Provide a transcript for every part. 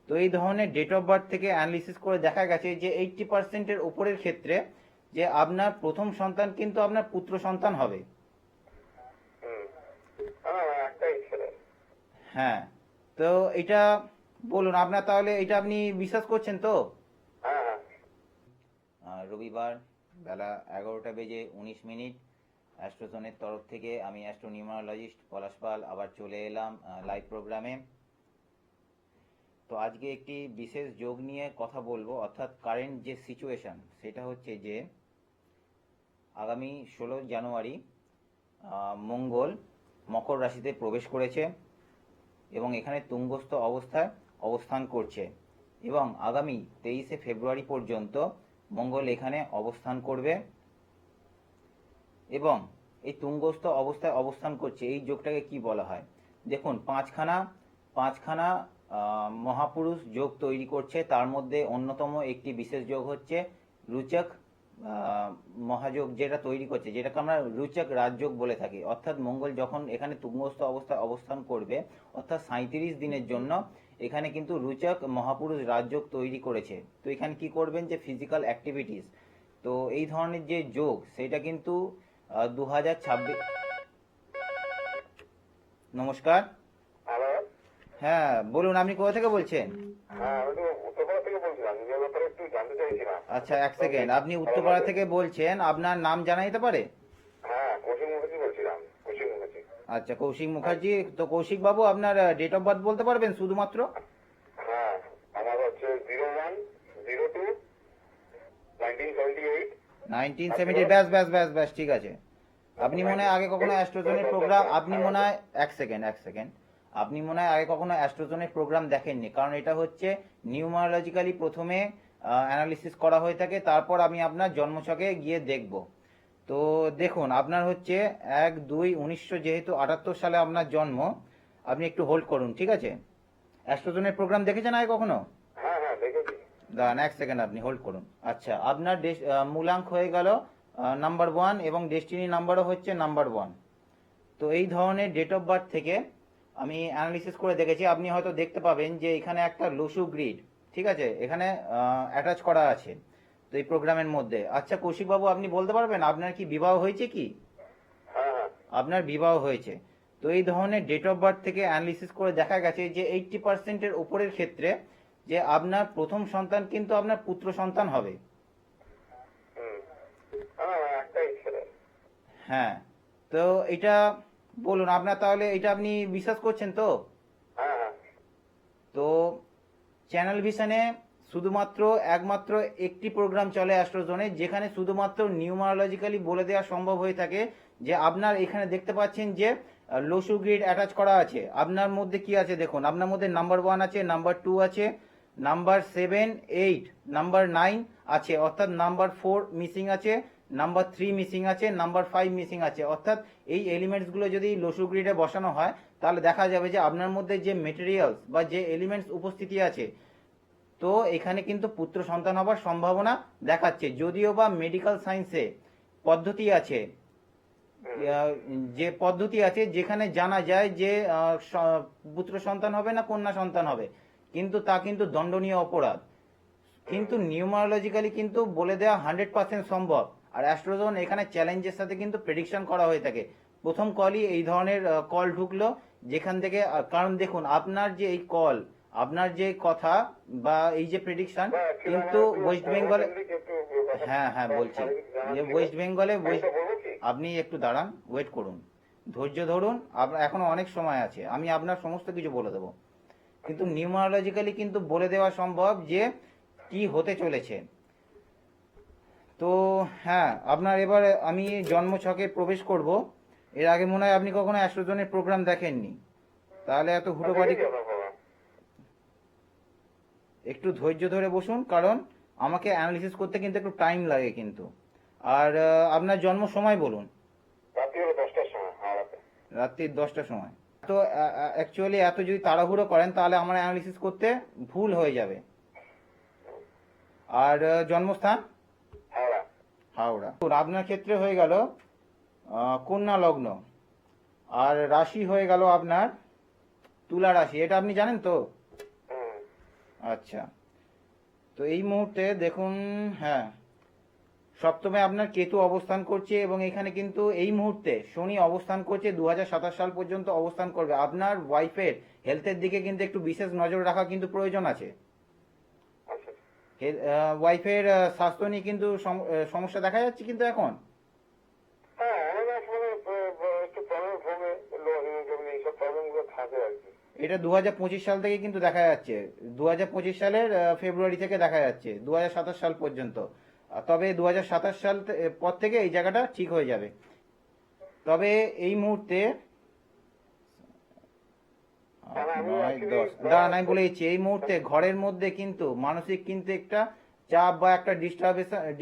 তো এই ধরনের ডেট অফ বার্থ থেকে অ্যানালিসিস করে দেখা গেছে যে 80%-এর উপরের ক্ষেত্রে যে আপনার প্রথম সন্তান কিন্তু আপনার পুত্র সন্তান হবে। হ্যাঁ, তো এটা বলুন আপনার, তাহলে এটা আপনি বিশ্বাস করছেন তো? রবিবার বেলা 11:19 অ্যাস্ট্রোজনের তরফ থেকে আমি অ্যাস্ট্রোনিউমারোলজিস্ট পলাশ পাল আবার চলে এলাম লাইভ প্রোগ্রামে। তো আজকে একটি বিশেষ যোগ নিয়ে কথা বলবো, অর্থাৎ কারেন্ট যে সিচুয়েশন সেটা হচ্ছে যে আগামী 16 জানুয়ারি মঙ্গল মকর রাশিতে প্রবেশ করেছে এবং এখানে তুঙ্গস্থ অবস্থায় অবস্থান করছে এবং আগামী 23শে ফেব্রুয়ারি পর্যন্ত মঙ্গল এখানে অবস্থান করবে এবং এই তুঙ্গস্থ অবস্থায় অবস্থান করছে। এই যোগটাকে কি বলা হয় দেখুন, পাঁচখানা মহাপুরুষ যোগ তৈরি করছে। তার মধ্যে অন্যতম একটি বিশেষ যোগ হচ্ছে রুচক মহাযোগ, যেটা তৈরি করছে, যেটাকে আমরা রুচক রাজযোগ বলে থাকি। অর্থাৎ মঙ্গল যখন এখানে তুঙ্গস্থ অবস্থায় অবস্থান করবে, অর্থাৎ 37 দিনের জন্য এখানে কিন্তু রুচক মহাপুরুষ রাজযোগ তৈরি করেছে। তো এখানে কি করবেন যে ফিজিক্যাল অ্যাক্টিভিটিস, তো এই ধরনের যে যোগ সেটা কিন্তু 2026। নমস্কার। হ্যাঁ বলুন, আপনি কোথা থেকে বলছেন? আচ্ছা, এক সেকেন্ড। আপনি উত্তরপাড়া থেকে বলছেন, আপনার নাম জানা যেতে পারে? আচ্ছা, কৌশিক মুখার্জি। তো কৌশিক বাবু, আপনার ডেট অফ বার্থ বলতে পারবেন শুধুমাত্র? আমার হচ্ছে 1970। ব্যাস ব্যাস ব্যাস ব্যাস, ঠিক আছে। আপনি মনে হয় আগে কখনো অ্যাস্ট্রোজনের প্রোগ্রাম, আপনি মনে হয় এক সেকেন্ড, আপনি মনে হয় আগে কখনো অ্যাস্ট্রোজনের প্রোগ্রাম দেখেননি, কারণ এটা হচ্ছে নিউমারোলজিক্যালি প্রথমে অ্যানালিসিস করা হয়ে থাকে, তারপর আমি আপনার জন্মছকে গিয়ে দেখব। তো দেখুন, আপনার হচ্ছে 1-2-1900, যেহেতু 78 সালে আপনার জন্ম, আপনি একটু হোল্ড করুন, ঠিক আছে? অ্যাস্ট্রোজনের প্রোগ্রাম দেখেছেন আগে কখনো? দাঁড়ান এক সেকেন্ড, আপনি হোল্ড করুন। আচ্ছা, আপনার মূলাঙ্ক হয়ে গেল নাম্বার 1 এবং ডেস্টিনি নাম্বারও হচ্ছে নাম্বার 1। তো এই ধরনের ডেট অফ বার্থ থেকে আমি অ্যানালিসিস করে দেখেছি। আপনি হয়তো দেখতে পাবেন যে এখানে একটা লসু গ্রিড, ঠিক আছে, এখানে অ্যাটাচ করা আছে তো এই প্রোগ্রামের মধ্যে। আচ্ছা কৌশিক বাবু, আপনি বলতে পারবেন আপনার কি বিবাহ হয়েছে কি? আপনার বিবাহ হয়েছে। তো এই ধরনের ডেট অফ বার্থ থেকে অ্যানালিসিস করে দেখা গেছে যে 80%-এর উপরের ক্ষেত্রে যে আপনার প্রথম সন্তান কিন্তু আপনার পুত্র সন্তান হবে। হ্যাঁ, তো এটা বলুন আপনার, তাহলে এটা আপনি বিশ্বাস করছেন তো? তো চ্যানেল ভিশনে শুধুমাত্র একমাত্র একটি প্রোগ্রাম চলে অ্যাস্ট্রোজনে, যেখানে শুধুমাত্র নিউমারোলজিক্যালি বলে দেওয়া সম্ভব হয়ে থাকে যে আপনার এখানে দেখতে পাচ্ছেন যে লসু গ্রিড অ্যাটাচ করা আছে। আপনার মধ্যে কি আছে দেখুন, আপনার মধ্যে নাম্বার 1 আছে, নাম্বার 2 আছে, নাম্বার 7, 8, নাম্বার 9 আছে, অর্থাৎ নাম্বার 4 মিসিং আছে, নাম্বার 3 মিসিং আছে, নাম্বার 5 মিসিং আছে। অর্থাৎ এই এলিমেন্টসগুলো যদি লসু গ্রিডে বসানো হয়, তাহলে দেখা যাবে যে আপনার মধ্যে যে মেটেরিয়ালস বা যে এলিমেন্টস উপস্থিতি আছে, তো এখানে কিন্তু পুত্র সন্তান হবার সম্ভাবনা দেখাচ্ছে। যদিও বা মেডিকেল সায়েন্সে পদ্ধতি আছে, যে পদ্ধতি আছে যেখানে জানা যায় যে পুত্র সন্তান হবে না কন্যা সন্তান হবে, কিন্তু তা কিন্তু দণ্ডনীয় অপরাধ। কিন্তু নিউমারোলজিক্যালি কিন্তু বলে দেওয়া 100% সম্ভব। আর অ্যাস্ট্রোজন এখানে চ্যালেঞ্জের সাথে কিন্তু প্রেডিকশন করা হয়ে থাকে। প্রথম কলই এই ধরনের কল ঢুকলো, যেখান থেকে, কারণ দেখুন আপনার যে এই কল, আপনার যে কথা বা এই যে প্রেডিকশন, কিন্তু ওয়েস্ট বেঙ্গলে, হ্যাঁ হ্যাঁ বলছি, যে ওয়েস্ট বেঙ্গলে, আপনি একটু দাঁড়ান, ওয়েট করুন, ধৈর্য ধরুন, এখনো অনেক সময় আছে, আমি আপনার সমস্ত কিছু বলে দেবো। কিন্তু নিউমারোলজিক্যালি কিন্তু বলে দেওয়া সম্ভব যে কি হতে চলেছে। তো হ্যাঁ, আপনার এবারে আমি জন্মছকে প্রবেশ করব। এর আগে মনে হয় আপনি কখনো অ্যাস্ট্রোজনের প্রোগ্রাম দেখেননি, তাহলে এত হুটোপাটি। একটু ধৈর্য ধরে বসুন, কারণ আমাকে অ্যানালিসিস করতে কিন্তু একটু টাইম লাগে কিন্তু। আর আপনার জন্ম সময় বলুন। রাত্রি 10টার সময়। তো অ্যাকচুয়ালি এত যদি তাড়াহুড়ো করেন তাহলে আমার অ্যানালিসিস করতে ভুল হয়ে যাবে। আর জন্মস্থান হাওড়া। আপনার ক্ষেত্রে হয়ে গেল কন্যা লগ্ন, আর রাশি হয়ে গেল আপনার তুলা রাশি। এটা আপনি জানেন তো? আচ্ছা, তো এই মুহূর্তে দেখুন, হ্যাঁ, সপ্তমে আপনার কেতু অবস্থান করছে এবং এখানে কিন্তু এই মুহূর্তে শনি অবস্থান করছে, 2027 সাল পর্যন্ত অবস্থান করবে। আপনার ওয়াইফের হেলথের দিকে কিন্তু একটু বিশেষ নজর রাখা কিন্তু প্রয়োজন আছে। আচ্ছা। ওয়াইফের স্বাস্থ্য নিয়ে কিন্তু সমস্যা দেখা যাচ্ছে কিন্তু এখন। হ্যাঁ, অনেক সময় একটু প্রবলেম ভোগে, হিমোগ্লোবিন এইসব প্রবলেমগুলো থাকে আর কি। এটা 2025 সাল থেকে কিন্তু দেখা যাচ্ছে, 2025 সালের ফেব্রুয়ারি থেকে দেখা যাচ্ছে 2027 সাল পর্যন্ত। তবে 2027 সাল পর থেকে এই জায়গাটা ঠিক হয়ে যাবে। তবে এই মুহূর্তে মানে আমি 9, actually 10 দাঁড়ান, আমি বলে দিচ্ছি, এই মুহূর্তে ঘরের মধ্যে কিন্তু মানসিক কিন্তু একটা চাপ বা একটা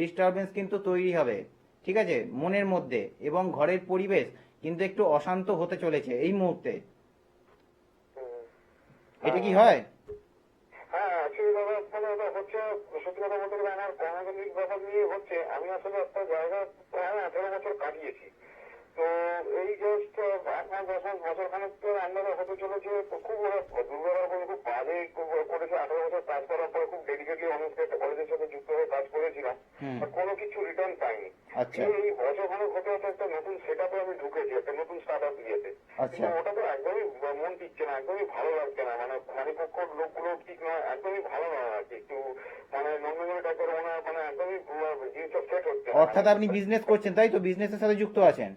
ডিস্টারবেন্স কিন্তু তৈরি হবে, ঠিক আছে, মনের মধ্যে, এবং ঘরের পরিবেশ কিন্তু একটু অশান্ত হতে চলেছে এই মুহূর্তে। এটা কি হয়? হ্যাঁ, অ্যাকচুয়ালি দাদা মানে এটা হচ্ছে, সত্যি কথা বলতে গেলে আমার কর্মকেন্দ্রিক ব্যাপার নিয়ে হচ্ছে। আমি আসলে একটা জায়গা প্রায় 18 বছর কাটিয়েছি। তো এই জাস্ট 8-9 বছর খানেক তো আন্ডারে হতে চলেছে। খুব ওরা দুর্ব্যবহার করে, খুব বাজে করেছে। 18 বছর কাজ করার পরে খুব ডেডিকেটলি অনেক একটা কলেজের সাথে যুক্ত হয়ে কাজ করেছিলাম, হুম। কোনো কিছু রিটার্ন পাইনি। আচ্ছা এই বছর খানেক হতে হতে একটা নতুন সেট আপে আমি ঢুকেছি, একটা নতুন স্টার্ট আপ দিয়েছে। আচ্ছা কিন্তু ওটা তো একদমই মন টিকছে না, একদমই ভালো লাগছে না। মানে শ্রেণীপক্ষর লোকগুলো ঠিক নয়, একদমই ভালো নয় আর কি। একটু মানে নন্দনগুলো টাইপের মনে হয়, মানে একদমই জিনিসটা সেট হচ্ছে না। অর্থাৎ আপনি বিজনেস করছেন, তাই তো? বিজনেসের সাথে যুক্ত আছেন?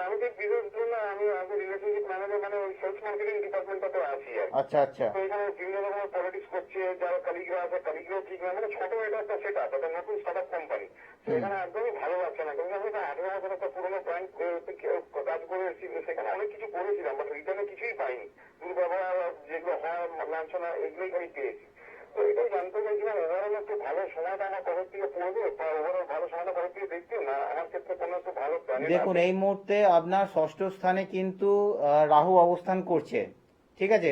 আমি তো বিজনেস জন্য আমি রিলেশনশিপ ম্যানেজার, মানে ওই সেলস মার্কেটিং ডিপার্টমেন্টটাতে আছি আর কি। আচ্ছা আচ্ছা। তো এখানে বিভিন্ন রকমের পলিটিক্স করছে, যারা কালিগরা আছে কালিগরাও ঠিক নয়। মানে ছোট এটা একটা সেট আপ, একটা নতুন স্টার্ট আপ কোম্পানি। তো এখানে একদমই ভালো লাগছে না, কিন্তু আমি 18 বছর একটা পুরোনো ব্যাংক কাজ করে এসেছি। সেখানে অনেক কিছু করেছিলাম, বাট রিটার্নে কিছুই পাইনি। দুর্ব্যবহার যেগুলো হয়, লাঞ্ছনা, এগুলোই আমি পেয়েছি। তো এটাই জানতে চাইছিলাম, ওভারঅল একটু ভালো সময়টা আমার কবে থেকে পড়বে, বা ওভারঅল ভালো সময়টা কবে থেকে দেখতে না আমার ক্ষেত্রে কোনো একটু ভালো প্ল্যান। দেখুন, এই মুহূর্তে আপনার ষষ্ঠ স্থানে কিন্তু রাহু অবস্থান করছে, ঠিক আছে।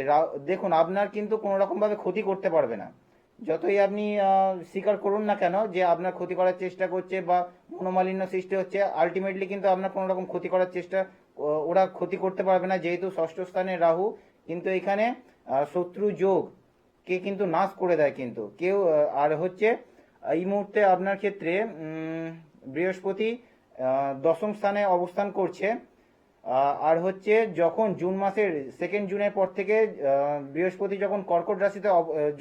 দেখুন, আপনার কিন্তু কোনো রকম ভাবে ক্ষতি করতে পারবে না। যতই আপনি স্বীকার করুন না কেন যে আপনার ক্ষতি করার চেষ্টা করছে বা মনোমালিন্য সৃষ্টি হচ্ছে, আলটিমেটলি কিন্তু আপনার কোনো রকম ক্ষতি করার চেষ্টা ওরা ক্ষতি করতে পারবে না, যেহেতু ষষ্ঠ স্থানে রাহু। কিন্তু এখানে শত্রু যোগ কে কিন্তু নাশ করে দেয় কিন্তু কেউ। আর হচ্ছে এই মুহূর্তে আপনার ক্ষেত্রে বৃহস্পতি দশম স্থানে অবস্থান করছে। আর হচ্ছে যখন জুন মাসের 2 জুনের পর থেকে বৃহস্পতি যখন কর্কট রাশিতে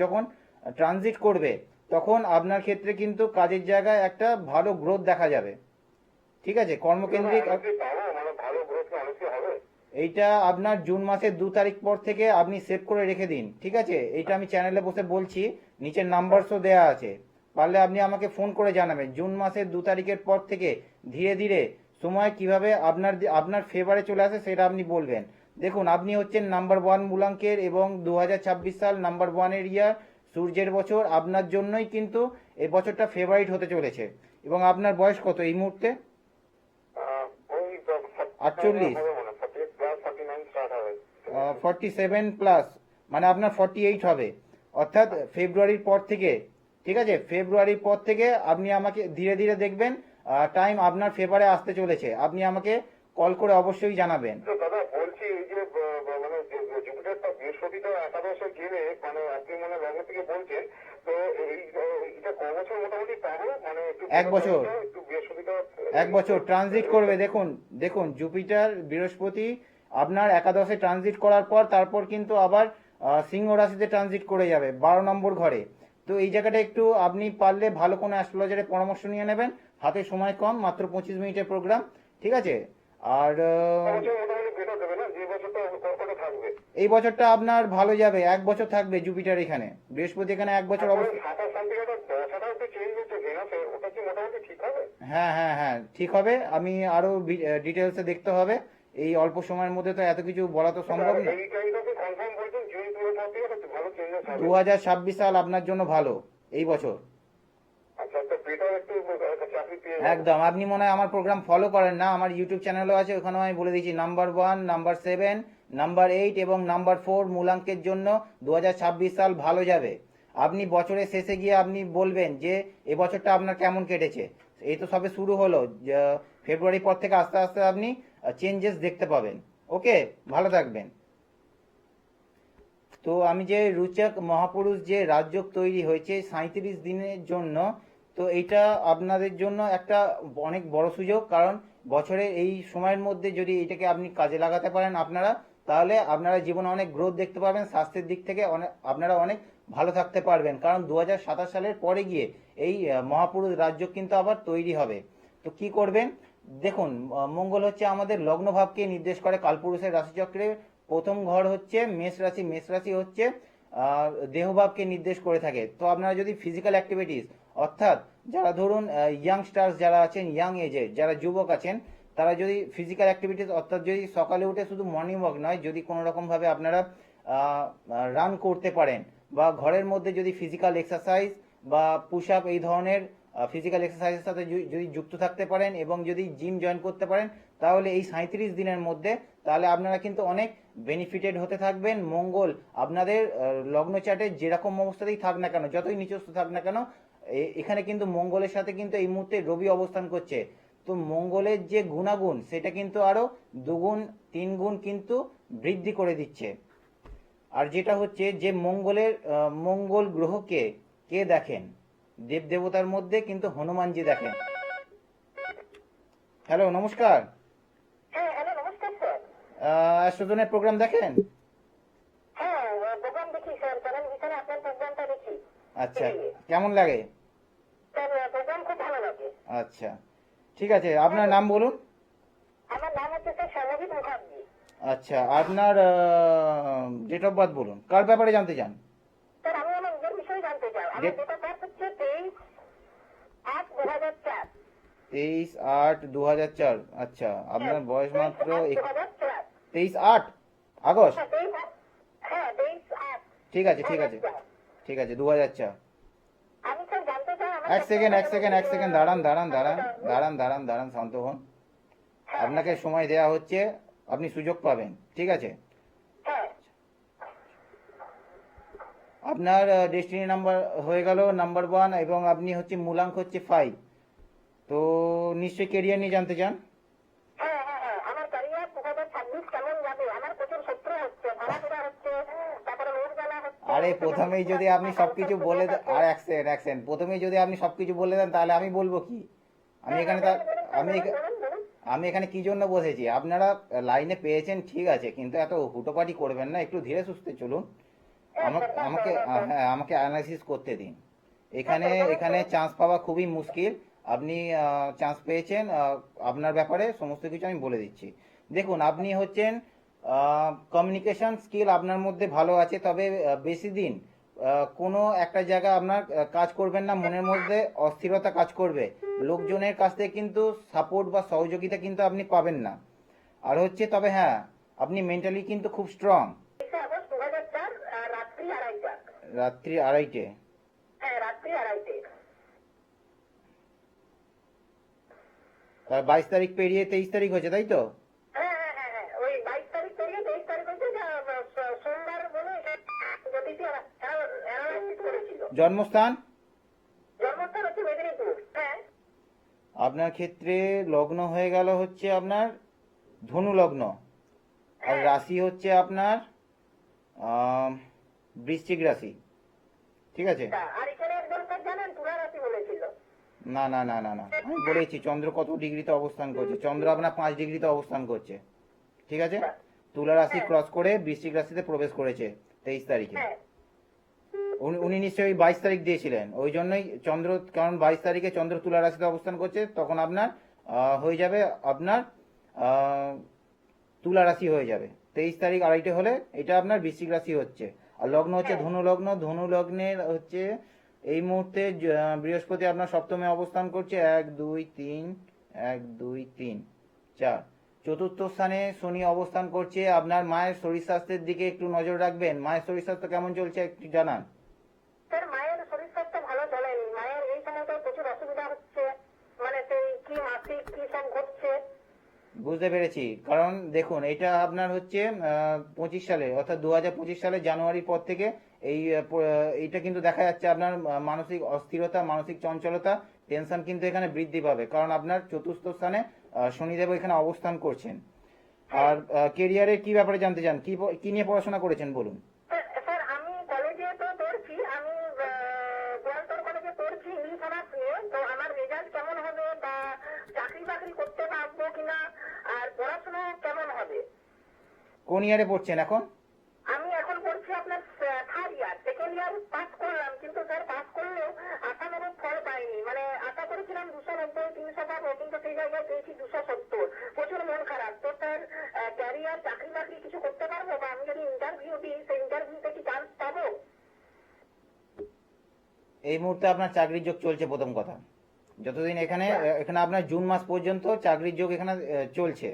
যখন ট্রানজিট করবে, তখন আপনার ক্ষেত্রে কিন্তু কাজের জায়গায় একটা ভালো গ্রোথ দেখা যাবে, ঠিক আছে, কর্মকেন্দ্রিক। মানে ভালো গ্রোথ অনেকই হবে। এইটা আপনার জুন মাসের 2 তারিখ পর থেকে আপনি সেভ করে রেখে দিন, ঠিক আছে। এইটা আমি চ্যানেলে বসে বলছি, নিচের নাম্বারসও দেয়া আছে, পারলে আপনি আমাকে ফোন করে জানাবেন। জুন মাসের 2 তারিখের পর থেকে ধীরে ধীরে সময় কিভাবে আপনার ফেভারে চলে আসে সেটা আপনি বলবেন। দেখুন, আপনি হচ্ছেন নাম্বার 1 মূলাঙ্কের এবং 2026 সাল নাম্বার 1 এর ইয়ার, সূর্যের বছর। আপনার জন্যই কিন্তু এই বছরটা ফেভারিট হতে চলেছে। এবং আপনার বয়স কত এই মুহূর্তে? ওই 48। 47 প্লাস, মানে আপনার 48 হবে। অর্থাৎ ফেব্রুয়ারির পর থেকে, ঠিক আছে, ফেব্রুয়ারির পর থেকে আপনি আমাকে ধীরে ধীরে দেখবেন টাইম আপনার ফেভারে আসতে চলেছে। আপনি আমাকে কল করে অবশ্যই জানাবেন। তো দাদা বলছি, এই যে মানে জুপিটারটা বৃহস্পতিটা একাদশে গেলে, মানে আপনি মানে লগ্ন থেকে বলছেন, তো এটা ক বছর মোটামুটি পাবো? মানে একটু 1 বছর, একটু বৃহস্পতিটা 1 বছর ট্রানজিট করবে। দেখুন দেখুন, জুপিটার বৃহস্পতি আপনার একাদশে ট্রানজিট করার পর তারপর কিন্তু আবার সিংহ রাশিতে ট্রানজিট করে যাবে 12 নম্বর ঘরে। তো এই জায়গাটা একটু আপনি পারলে ভালো কোনো অ্যাস্ট্রোলজারের পরামর্শ নিয়ে নেবেন। হাতে সময় কম, মাত্র 25 মিনিটের প্রোগ্রাম, ঠিক আছে। আর মোটামুটি বেটার দেবে না, যে বছরটা কর্কটে থাকবে? এই বছরটা আপনার ভালো যাবে, 1 বছর থাকবে জুপিটার এখানে, বৃহস্পতি এখানে 1 বছর অবস্থা। 27 সাল থেকে দশাটাও তো চেঞ্জ হচ্ছে ভেনাসে, ওটা কি মোটামুটি ঠিক হবে? হ্যাঁ হ্যাঁ হ্যাঁ, ঠিক হবে। আমি আরো ডিটেলসে দেখতে হবে, এই অল্প সময়ের মধ্যে তো এত কিছু বলা তো সম্ভব না। এই টাইমটাকে কনফার্ম বলছেন জুন 2 পর থেকে একটা ভালো চেঞ্জেস হবে? 2026 সাল আপনার জন্য ভালো এই বছর। আচ্ছা, একটা বেটার একটু একটা চাকরি পেয়ে যাবো। একদম। আপনি মনে হয় আমার প্রোগ্রাম ফলো করেন না, আমার ইউটিউব চ্যানেলও আছে, ওখানেও আমি বলে দিয়েছি নাম্বার 1, নাম্বার 7, নাম্বার 8 এবং নাম্বার 4 মূলাঙ্কের জন্য 2026 সাল ভালো যাবে। আপনি বছরের শেষে গিয়ে আপনি বলবেন যে এবছরটা আপনার কেমন কেটেছে। এই তো সবে শুরু হলো, ফেব্রুয়ারি পর থেকে আস্তে আস্তে আপনি চেঞ্জেস দেখতে পাবেন। ওকে, ভালো থাকবেন। তো আমি যে রুচক মহাপুরুষ যে রাজযোগ তৈরি হয়েছে 37 দিনের জন্য, তো এইটা আপনাদের জন্য একটা অনেক বড় সুযোগ। কারণ বছরের এই সময়ের মধ্যে যদি এটাকে আপনি কাজে লাগাতে পারেন আপনারা, তাহলে আপনারা জীবনে অনেক গ্রোথ দেখতে পাবেন, স্বাস্থ্যের দিক থেকে অনেক আপনারা অনেক ভালো থাকতে পারবেন। কারণ 2027 সালের পরে গিয়ে এই মহাপুরুষ রাজযোগ কিন্তু আবার তৈরি হবে। তো কি করবেন দেখুন, মঙ্গল হচ্ছে আমাদের লগ্ন ভাবকে নির্দেশ করে কালপুরুষের রাশিচক্রে। প্রথম ঘর হচ্ছে মেষ রাশি, মেষ রাশি হচ্ছে দেহভাবকে নির্দেশ করে থাকে। তো আপনারা যদি ফিজিক্যাল অ্যাক্টিভিটিস, অর্থাৎ যারা ধরুন ইয়াংস্টার্স যারা আছেন, ইয়াং এজের যারা যুবক আছেন, তারা যদি ফিজিক্যাল অ্যাক্টিভিটিস অর্থাৎ যদি সকালে উঠে শুধু মর্নিং ওয়াক নয়, যদি কোনো রকমভাবে আপনারা রান করতে পারেন, বা ঘরের মধ্যে যদি ফিজিক্যাল এক্সারসাইজ বা পুশ আপ এই ধরনের ফিজিক্যাল এক্সারসাইজের সাথে যদি যুক্ত থাকতে পারেন এবং যদি জিম জয়েন করতে পারেন, তাহলে এই 37 দিনের মধ্যে তাহলে আপনারা কিন্তু অনেক বেনিফিটেড হতে থাকবেন। মঙ্গল আপনাদের লগ্ন চার্টে যেরকম অবস্থাতেই থাক না কেন, যতই নিচস্থ থাক না কেন, এখানে কিন্তু মঙ্গলের সাথে কিন্তু এই মুহূর্তে রবি অবস্থান করছে। তো মঙ্গলের যে গুণাগুণ সেটা কিন্তু আরো 2 গুণ 3 গুণ কিন্তু বৃদ্ধি করে দিচ্ছে। আর যেটা হচ্ছে যে মঙ্গল গ্রহকে কে দেখেন, দেব দেবতার মধ্যে কিন্তু হনুমানজি দেখেন। হ্যালো, নমস্কার। হ্যাঁ, হ্যালো, নমস্কার স্যার। অ্যাস্ট্রোজনের প্রোগ্রাম দেখেন? হ্যাঁ, প্রোগ্রাম দেখি স্যার, টেলিভিশনে আপনার প্রোগ্রামটা দেখি। আচ্ছা, কেমন লাগে? স্যার, প্রোগ্রাম খুব ভালো লাগে। আচ্ছা, ঠিক আছে, আপনার নাম বলুন। আমার নাম হচ্ছে স্যার সর্বজিৎ মুখার্জি। আচ্ছা, আপনার ডেট অফ বার্থ বলুন, কার ব্যাপারে জানতে চান? স্যার, আমি আমার নিজের বিষয়ে জানতে চাই। আমার ডেট- ডেট অফ বার্থ হচ্ছে 23/8/2004। 23/8/2004। আচ্ছা, আপনার বয়স মাত্র 23/8/2004। 23/8 আগস্ট। হ্যাঁ, 23/8। ঠিক আছে, ঠিক আছে, ঠিক আছে, 2004। আমি স্যার জানতে চাই আমার এক সেকেন্ড, দাঁড়ান, শান্ত হন। আপনাকে সময় দেয়া হচ্ছে, আপনি সুযোগ পাবেন, ঠিক আছে? হ্যাঁ, আপনার ডেস্টিনি নাম্বার হয়ে গেল নাম্বার 1, এবং আপনি হচ্ছে মূলাঙ্ক হচ্ছে 5। তো নিশ্চয়ই কেরিয়ার নিয়ে জানতে চান। হ্যাঁ, হ্যাঁ, হ্যাঁ। আমার ক্যারিয়ার 2026 কেমন যাবে? আমার প্রচুর শত্রু হচ্ছে, ভাড়াফেরা হচ্ছে, তারপরে রোগ জ্বালা হচ্ছে। আরে প্রথমেই যদি আপনি সবকিছু বলে আর এক সেকেন্ড, প্রথমেই যদি আপনি সবকিছু বলে দেন তাহলে আমি বলবো কি? আমি এখানে আমি এখানে কি জন্য বসেছি? আপনারা লাইনে পেয়েছেন ঠিক আছে, কিন্তু এত হুটোপাটি করবেন না, একটু ধীরে সুস্থে চলুন। আমাকে অ্যানালাইসিস করতে দিন। এখানে চান্স পাওয়া খুবই মুশকিল। আপনি চান্স পেয়েছেন, আপনার ব্যাপারে সমস্ত কিছু আমি বলে দিচ্ছি। দেখুন, আপনি হচ্ছেন কমিউনিকেশন স্কিল আপনার মধ্যে ভালো আছে, তবে বেশি দিন কোনো একটা জায়গা আপনার কাজ করবেন না, মনের মধ্যে অস্থিরতা কাজ করবে। লোকজনের কাছ থেকে কিন্তু সাপোর্ট বা সহযোগিতা কিন্তু আপনি পাবেন না। আর হচ্ছে, তবে হ্যাঁ, আপনি মেন্টালি কিন্তু খুব স্ট্রং। 23 আগস্ট 2004, রাত্রি 2:30। রাত্রি 2:30। হ্যাঁ, রাত্রি 2:30। তার 22 তারিখ পেরিয়ে 23 তারিখ হয়েছে, তাই তো? হ্যাঁ, হ্যাঁ, হ্যাঁ, হ্যাঁ। ওই 22 তারিখ থেকে 23 তারিখ হচ্ছে, সোমবার বলে জ্যোতিষী অ্যানালাইসিস করেছিল। জন্মস্থান? জন্মস্থান হচ্ছে মেদিনীপুর। হ্যাঁ, আপনার ক্ষেত্রে লগ্ন হয়ে গেল হচ্ছে আপনার ধনু লগ্ন, আর রাশি হচ্ছে আপনার বৃশ্চিক রাশি, ঠিক আছে? আর এখানে একজন স্যার জানেন তুলা রাশি বলেছিল। না, আমি বলেছি চন্দ্র কত ডিগ্রিতে অবস্থান করছে। চন্দ্র আপনার 5 ডিগ্রিতে অবস্থান করছে, ঠিক আছে? তুলা রাশি ক্রস করে বৃশ্চিক রাশিতে প্রবেশ করেছে 23 তারিখে। হ্যাঁ, উনি নিশ্চয়ই 22 তারিখ দিয়েছিলেন, ওই জন্যই চন্দ্র, কারণ 22 তারিখে চন্দ্র তুলা রাশিতে অবস্থান করছে, তখন আপনার হয়ে যাবে আপনার তুলা রাশি হয়ে যাবে 23 তারিখ 2:30 হলে, এটা আপনার বৃশ্চিক রাশি হচ্ছে। আর লগ্ন হচ্ছে ধনু লগ্ন। ধনু লগ্নের হচ্ছে এই মুহূর্তে বৃহস্পতি আপনার সপ্তমে অবস্থান করছে, 1 2 3 1 2 3 4। চতুর্থ স্থানে শনি অবস্থান করছে। আপনার মায়ের শরীর স্বাস্থ্যের দিকে একটু নজর রাখবেন। মায়ের শরীর স্বাস্থ্য কেমন চলছে একটু জানান। স্যার, মায়ের শরীর স্বাস্থ্য ভালো চলেনি। মায়ের এই সময়টা প্রচুর অসুবিধা হচ্ছে, মানে সেই কি মাসিক কি সব ঘটছে। বুঝতে পেরেছি। কারণ দেখুন, এটা আপনার হচ্ছে 25 সালে, অর্থাৎ 2025 সালের জানুয়ারির পর থেকে এইটা কিন্তু দেখা যাচ্ছে আপনার মানসিক অস্থিরতা, মানসিক চঞ্চলতা, টেনশন কিন্তু এখানে বৃদ্ধি পাবে। কারণ আপনার চতুর্থ স্থানে শনিদেব এখানে অবস্থান করছেন। আর কেরিয়ারের কি ব্যাপারে জানতে চান? কি নিয়ে পড়াশোনা করেছেন বলুন। স্যার, কোন ইয়ারে পড়ছেন এখন? আমি এখন পড়ছি আপনার third year, second year pass করলাম, কিন্তু স্যার পাস করলেও আশানুরূপ ফল পাইনি। মানে আশা করেছিলাম 290, 300 পাবো, কিন্তু সেই জায়গায় পেয়েছি 270। প্রচুর মন খারাপ। তো স্যার ক্যারিয়ার চাকরি বাকরি কিছু করতে পারবো, বা আমি যদি ইন্টারভিউ দিই সেই ইন্টারভিউতে কি চান্স পাবো? এই মুহূর্তে আপনার চাকরির যোগ চলছে প্রথম কথা। যতদিন এখানে এখানে আপনার জুন মাস পর্যন্ত চাকরির যোগ এখানে চলছে।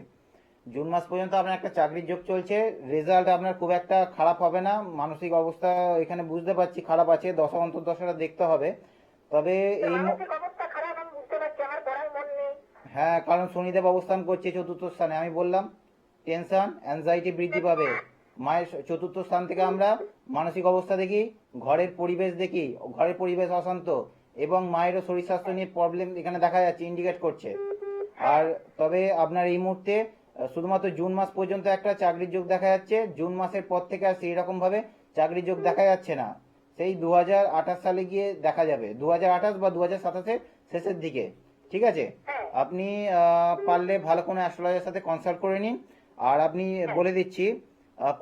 জুন মাস পর্যন্ত আপনার একটা চাকরির যোগ চলছে। রেজাল্ট আপনার খুব একটা খারাপ হবে না। মানসিক অবস্থা এখানে বুঝতে পারছি খারাপ আছে, দশা অন্তর্দশাটা দেখতে হবে। তবে এই মানসিক অবস্থা খারাপ আমি বুঝতে পারছি, আমার পড়ার মন নেই। হ্যাঁ, কারণ শনিদেব অবস্থান করছে চতুর্থ স্থানে। আমি বললাম টেনশন অ্যাংজাইটি বৃদ্ধি পাবে। মায়ের চতুর্থ স্থান থেকে আমরা মানসিক অবস্থা দেখি, ঘরের পরিবেশ দেখি, ঘরের পরিবেশ অশান্ত, এবং মায়েরও শরীর স্বাস্থ্য নিয়ে প্রবলেম এখানে দেখা যাচ্ছে, ইন্ডিকেট করছে। আর তবে আপনার এই মুহূর্তে শুধুমাত্র জুন মাস পর্যন্ত একটা চাকরির যোগ দেখা যাচ্ছে। জুন মাসের পর থেকে আর সেই রকম ভাবে চাকরির যোগ দেখা যাচ্ছে না। সেই 2028 সালে গিয়ে দেখা যাবে, 2028 বা 2027 শেষের দিকে। ঠিক আছে, আপনি পারলে ভালো কোনো অ্যাস্ট্রোলজারের সাথে কনসাল্ট করে নিন। আর আপনি বলে দিচ্ছি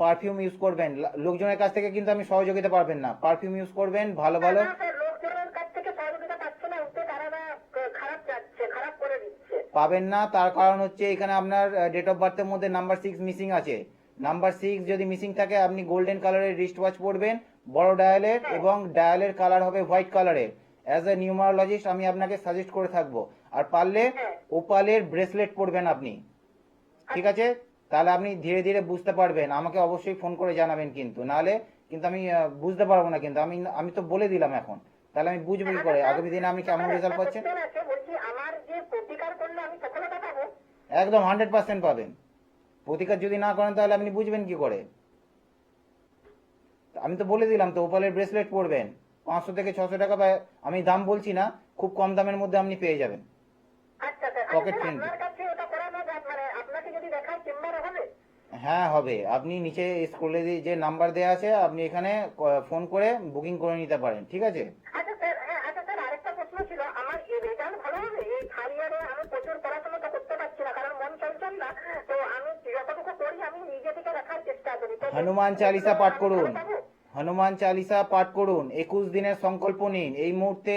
পারফিউম ইউজ করবেন। লোকজনের কাছ থেকে কিন্তু আমি সহযোগিতা পারবেন না। পারফিউম ইউজ করবেন ভালো ভালো। না স্যার, লোকজনের কাছ থেকে সহযোগিতা পাচ্ছে না, উল্টে তারা খারাপ যাচ্ছে, খারাপ করে দিচ্ছে। পাবেন না, তার কারণ হচ্ছে এখানে আপনার ডেট অফ বার্থের মধ্যে নাম্বার 6 মিসিং আছে। নাম্বার 6 যদি মিসিং থাকে, আপনি গোল্ডেন কালারের রিস্ট ওয়াচ পরবেন, বড় ডায়ালের, এবং ডায়ালের কালার হবে হোয়াইট কালারের। অ্যাজ এ নিউমারোলজিস্ট আমি আপনাকে সাজেস্ট করে থাকবো। আর পারলে ওপালের ব্রেসলেট পরবেন আপনি। ঠিক আছে, তাহলে আপনি ধীরে ধীরে বুঝতে পারবেন। আমাকে অবশ্যই ফোন করে জানাবেন, কিন্তু নাহলে কিন্তু আমি বুঝতে পারবো না। কিন্তু আমি তো বলে দিলাম এখন, তাহলে আমি বুঝবো কি করে আগামী দিনে আমি কেমন রেজাল্ট পাচ্ছেন। বলছি আমার যে প্রতিকার করলে আমি সফলতা পাবো? একদম 100% পাবেন। প্রতিকার যদি না করেন তাহলে আপনি বুঝবেন কি করে? আমি তো বলে দিলাম তো, ওপালের ব্রেসলেট পরবেন 500 থেকে 600 টাকা, বা আমি দাম বলছি না, খুব কম দামের মধ্যে আপনি পেয়ে যাবেন। আচ্ছা স্যার, পকেট ফ্রেন্ডলি। আপনার কাছে ওটা করানো যায়? মানে আপনাকে যদি দেখাই চেম্বারে হবে? হ্যাঁ হবে। আপনি নিচে স্ক্রলে যে নাম্বার দেওয়া আছে, আপনি এখানে ফোন করে বুকিং করে নিতে পারেন। ঠিক আছে। আচ্ছা স্যার, হ্যাঁ আচ্ছা স্যার, আরেকটা প্রশ্ন ছিল। আমার রেজাল্ট ভালো হবে? এই থার্ড ইয়ারে আমি প্রচুর পড়াশোনা তো করতে পারছি না, কারণ মন চঞ্চল না। তো আমি যতটুকু করি আমি নিজে থেকে রাখার চেষ্টা করি। তো হনুমান চালিসা পাঠ করুন, ভালো পাবো? হনুমান চালিসা পাঠ করুন। 21 দিনের সংকল্প নিন। এই মুহূর্তে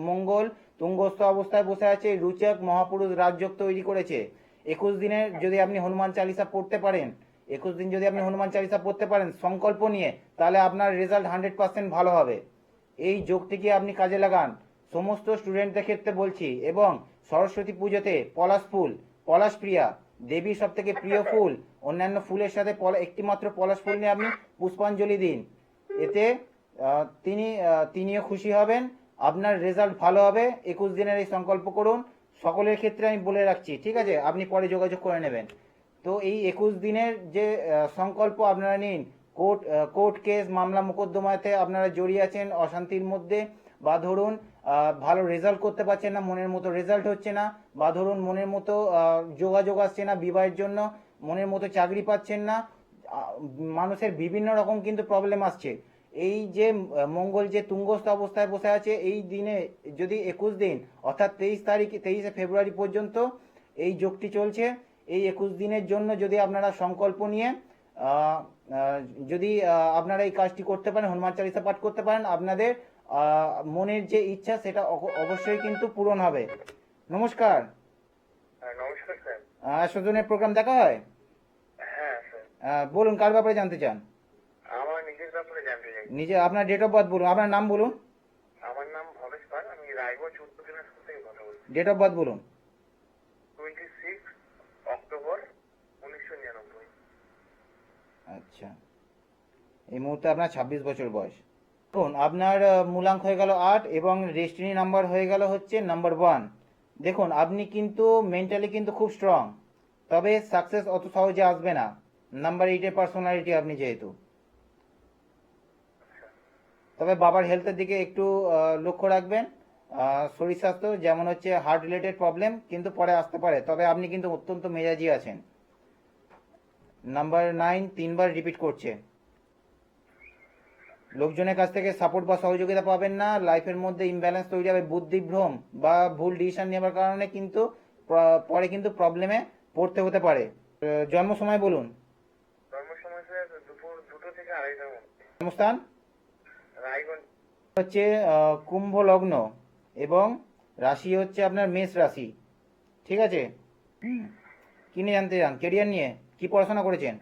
মঙ্গল তুঙ্গস্থ অবস্থায় বসে আছে, রুচক মহাপুরুষ রাজযোগ তৈরি করেছে। 21 দিনের যদি আপনি হনুমান চালিসা পড়তে পারেন, 21 দিন যদি আপনি হনুমান চালিসা পড়তে পারেন সংকল্প নিয়ে, তাহলে আপনার রেজাল্ট 100% ভালো হবে। এই যোগটিকে আপনি কাজে লাগান। সমস্ত স্টুডেন্টদের ক্ষেত্রে বলছি। এবং সরস্বতী পুজোতে পলাশ ফুল, পলাশ প্রিয়া দেবীর সব থেকে প্রিয় ফুল, অন্যান্য ফুলের সাথে একটি মাত্র পলাশ ফুল নিয়ে আপনি পুষ্পাঞ্জলি দিন। এতে তিনিও খুশি হবেন, আপনার রেজাল্ট ভালো হবে। 21 দিনের এই সংকল্প করুন। সকলের ক্ষেত্রে আমি বলে রাখছি, ঠিক আছে? আপনি পরে যোগাযোগ করে নেবেন। তো এই 21 দিনের যে সংকল্প আপনারা নিন। কোর্ট কেস মামলা মোকদ্দমাতে আপনারা জড়িয়ে আছেন অশান্তির মধ্যে, বা ধরুন ভালো রেজাল্ট করতে পারছেন না, মনের মতো রেজাল্ট হচ্ছে না, বা ধরুন মনের মতো যোগাযোগ আসছে না বিবাহের জন্য, মনের মতো চাকরি পাচ্ছেন না, মানুষের বিভিন্ন রকম কিন্তু প্রবলেম আসছে। এই যে মঙ্গল যে তুঙ্গস্থ অবস্থায় বসে আছে, এই দিনে যদি 21 দিন অর্থাৎ 23 ফেব্রুয়ারি পর্যন্ত এই যোগটি চলছে। এই 21 দিনের জন্য যদি আপনারা সংকল্প নিয়ে যদি আপনারা এই কাজটি করতে পারেন, হনুমান চালিসা পাঠ করতে পারেন, আপনাদের মনের যে ইচ্ছা সেটা অবশ্যই কিন্তু পূরণ হবে। নমস্কার। নমস্কার স্যার। অ্যাস্ট্রোজনের প্রোগ্রাম দেখা হয়? হ্যাঁ স্যার। বলুন কার ব্যাপারে জানতে চান? আমার নিজের ব্যাপারে জানতে চাই। নিজে আপনার ডেট অফ বার্থ বলুন, আপনার নাম বলুন। আমার নাম ভবেশ পাল, আমি রায়গঞ্জ উত্তর দিনাজপুর থেকে কথা বলছি। ডেট অফ বার্থ বলুন। 26 অক্টোবর 1999। আচ্ছা, এই মুহূর্তে আপনার 26 বছর বয়স। দেখুন আপনার মূলাঙ্ক হয়ে গেল 8 এবং ডেস্টিনি নাম্বার হয়ে গেল হচ্ছে নাম্বার 1। দেখুন আপনি কিন্তু মেন্টালি কিন্তু খুব স্ট্রং, তবে সাকসেস অত সহজে আসবে না। নাম্বার 8 এর পার্সোনালিটি আপনি যেহেতু, তবে বাবার হেলথের দিকে একটু লক্ষ্য রাখবেন। শরীর স্বাস্থ্য যেমন হচ্ছে হার্ট রিলেটেড প্রবলেম কিন্তু পরে আসতে পারে, তবে আপনি কিন্তু অত্যন্ত মেজাজি আছেন। নাম্বার 9 3বার রিপিট করছে। লোকজনের কাছ থেকে সাপোর্ট বা সহযোগিতা পাবেন না। লাইফের মধ্যে ইমব্যালেন্স তৈরি হবে, বুদ্ধিভ্রম বা ভুল ডিসিশন নেওয়ার কারণে কিন্তু পরে কিন্তু প্রবলেমে পড়তে হতে পারে। জন্ম সময় বলুন। জন্ম জন্মস্থান রায়গঞ্জ। হচ্ছে কুম্ভ লগ্ন এবং রাশি হচ্ছে আপনার মেষ রাশি। ঠিক আছে, কি নিয়ে জানতে চান? কেরিয়ার নিয়ে কি পড়াশোনা করেছেন?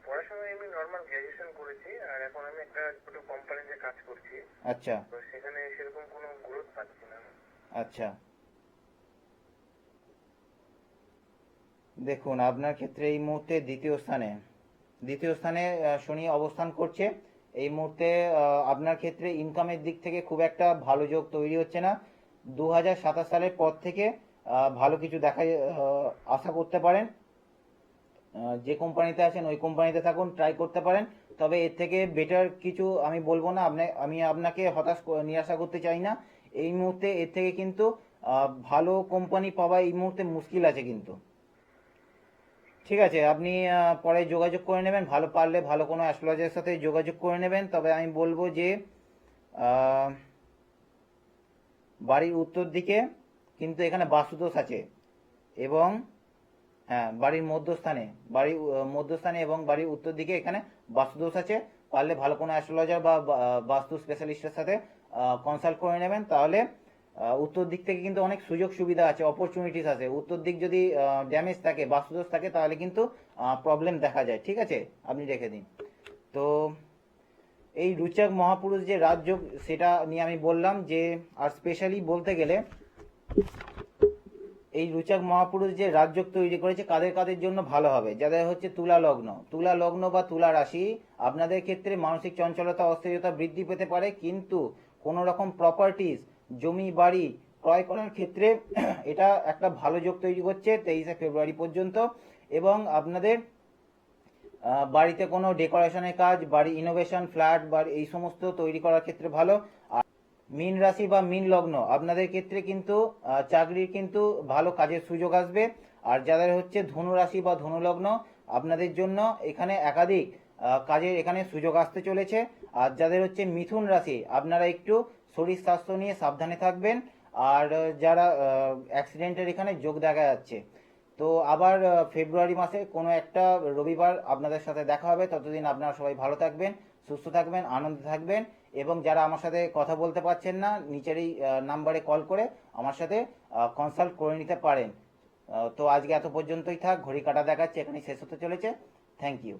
পড়াশোনা এমনি নর্মাল গ্র্যাজুয়েশন করেছি, আর এখন আমি একটা ছোট কোম্পানিতে কাজ করছি। আচ্ছা তো সেখানে সেরকম কোনো গ্রোথ পাচ্ছি না। আচ্ছা, দেখুন আপনার ক্ষেত্রে এই মুহূর্তে দ্বিতীয় স্থানে শনি অবস্থান করছে। এই মুহূর্তে আপনার ক্ষেত্রে ইনকামের দিক থেকে খুব একটা ভালো যোগ তৈরি হচ্ছে না। 2027 সালের পর থেকে ভালো কিছু আশা করতে পারেন। যে কোম্পানিতে আছেন ওই কোম্পানিতে থাকুন, ট্রাই করতে পারেন। তবে এর থেকে বেটার কিছু আমি বলবো না, আমি আপনাকে নিরাশা করতে চাই না। এই মুহূর্তে এর থেকে কিন্তু ভালো কোম্পানি পাওয়া এই মুহূর্তে মুশকিল আছে কিন্তু। ঠিক আছে, আপনি পরে যোগাযোগ করে নেবেন, পারলে ভালো কোনো অ্যাস্ট্রোলজারের সাথে যোগাযোগ করে নেবেন। তবে আমি বলবো যে বাড়ির উত্তর দিকে কিন্তু এখানে বাস্তুদোষ আছে, এবং হ্যাঁ মধ্যস্থানে এবং বাড়ির উত্তর দিকে এখানে বাস্তুদোষ আছে। পারলে ভালো কোনো অ্যাস্ট্রোলজার বা বাস্তু স্পেশালিস্টের সাথে কনসাল্ট করে নেবেন, তাহলে উত্তর দিক থেকে কিন্তু অনেক সুযোগ সুবিধা আছে, অপরচুনিটিস আছে। উত্তর দিক যদি ড্যামেজ থাকে, বাস্তুদোষ থাকে, তাহলে কিন্তু প্রবলেম দেখা যায়। ঠিক আছে, আপনি রেখে দিন। তো এই রুচক মহাপুরুষ যে রাজযোগ, সেটা নিয়ে আমি বললাম যে, আর স্পেশালি বলতে গেলে এই রুচক মহাপুরুষ যে রাজযোগ তৈরি করেছে, কাদের জন্য ভালো হবে? যাদের হচ্ছে তুলা লগ্ন বা তুলা রাশি, আপনাদের ক্ষেত্রে মানসিক চঞ্চলতা, অস্থিরতা বৃদ্ধি পেতে পারে, কিন্তু কোনো রকম প্রপার্টিজ, জমি বাড়ি ক্রয় করার ক্ষেত্রে এটা একটা ভালো যোগ তৈরি করছে 23শে ফেব্রুয়ারি পর্যন্ত। এবং আপনাদের বাড়িতে কোনো ডেকোরেশনের কাজ, বাড়ি ইনোভেশন, ফ্ল্যাট বাড়ি এই সমস্ত তৈরি করার ক্ষেত্রে ভালো। আর মীন রাশি বা মীন লগ্ন, আপনাদের ক্ষেত্রে কিন্তু চাকরির কিন্তু ভালো কাজের সুযোগ আসবে। আর যাদের হচ্ছে ধনু রাশি বা ধনু লগ্ন, আপনাদের জন্য এখানে একাধিক কাজের এখানে সুযোগ আসতে চলেছে। আর যাদের হচ্ছে মিথুন রাশি, আপনারা একটু শরীর স্বাস্থ্য নিয়ে সাবধানে থাকবেন। আর যারা অ্যাক্সিডেন্টের এখানে যোগ দেখা যাচ্ছে। তো আবার ফেব্রুয়ারি মাসে কোনো একটা রবিবার আপনাদের সাথে দেখা হবে। ততদিন আপনারা সবাই ভালো থাকবেন, সুস্থ থাকবেন, আনন্দে থাকবেন। এবং যারা আমার সাথে কথা বলতে পারছেন না, নিচের এই নাম্বারে কল করে আমার সাথে কনসাল্ট করে নিতে পারেন। তো আজকে এত পর্যন্তই থাক, ঘড়ি কাটা দেখাচ্ছে, এখানেই শেষ হতে চলেছে। Thank you.